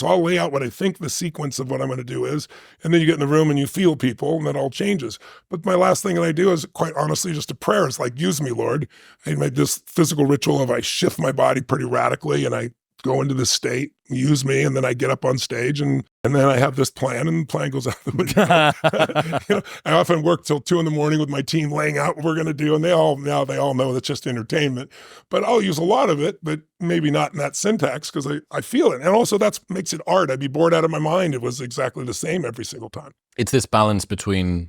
So I'll lay out what I think the sequence of what I'm going to do is, and then you get in the room and you feel people, and that all changes. But my last thing that I do is, quite honestly, just a prayer. It's like, use me, Lord. I made this physical ritual of I shift my body pretty radically, and I go into this state, use me, and then I get up on stage, and then I have this plan, and the plan goes out the window. I often work till 2 a.m. with my team laying out what we're going to do, and they all know that's just entertainment. But I'll use a lot of it, but maybe not in that syntax, because I feel it. And also that makes it art. I'd be bored out of my mind. It was exactly the same every single time. It's this balance between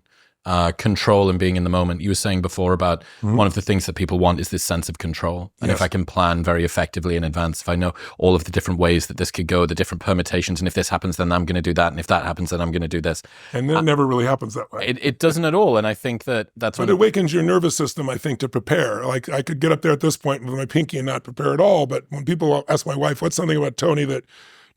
control and being in the moment. You were saying before about one of the things that people want is this sense of control. And if I can plan very effectively in advance, if I know all of the different ways that this could go, the different permutations, and if this happens, then I'm going to do that. And if that happens, then I'm going to do this. And then it never really happens that way. It doesn't at all. And I think that's but it awakens your nervous system, I think, to prepare. Like I could get up there at this point with my pinky and not prepare at all. But when people ask my wife, what's something about Tony that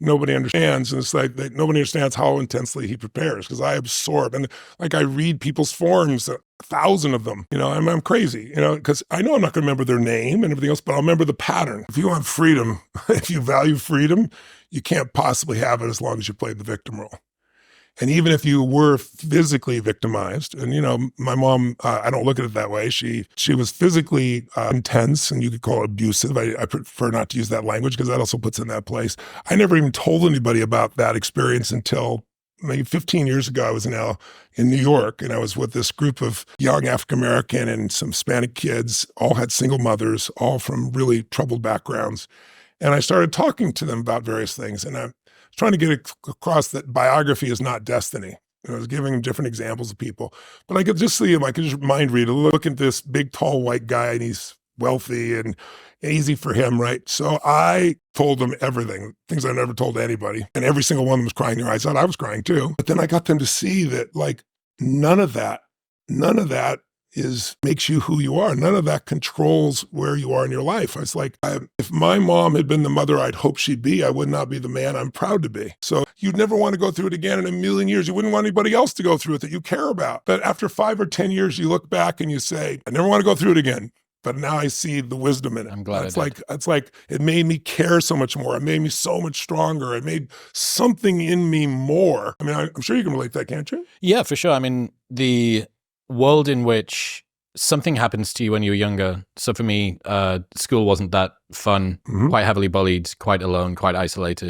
nobody understands, and it's like nobody understands how intensely he prepares, because I absorb, and like I read people's forms, 1,000 of them, I'm crazy, because I know I'm not going to remember their name and everything else, but I'll remember the pattern. If you want freedom, if you value freedom, you can't possibly have it as long as you played the victim role. And even if you were physically victimized, and my mom, I don't look at it that way. She was physically intense, and you could call it abusive. I prefer not to use that language because that also puts in that place. I never even told anybody about that experience until maybe 15 years ago. I was in New York, and I was with this group of young African-American and some Hispanic kids, all had single mothers, all from really troubled backgrounds. And I started talking to them about various things, and I'm trying to get across that biography is not destiny. I was giving them different examples of people, but I could just see him. I could just mind read, look at this big, tall, white guy, and he's wealthy and easy for him, right? So I told them everything, things I never told anybody, and every single one of them was crying their eyes out. I was crying too. But then I got them to see that, like, none of that makes you who you are. None of that controls where you are in your life. It's like, if my mom had been the mother I'd hoped she'd be, I would not be the man I'm proud to be. So you'd never want to go through it again in a million years. You wouldn't want anybody else to go through it that you care about. But after 5 or 10 years, you look back and you say, I never want to go through it again. But now I see the wisdom in it. I'm glad it's like it made me care so much more. It made me so much stronger. It made something in me more. I mean, I'm sure you can relate to that, can't you? Yeah, for sure. I mean, the world in which something happens to you when you're younger. So for me, school wasn't that fun, quite heavily bullied, quite alone, quite isolated.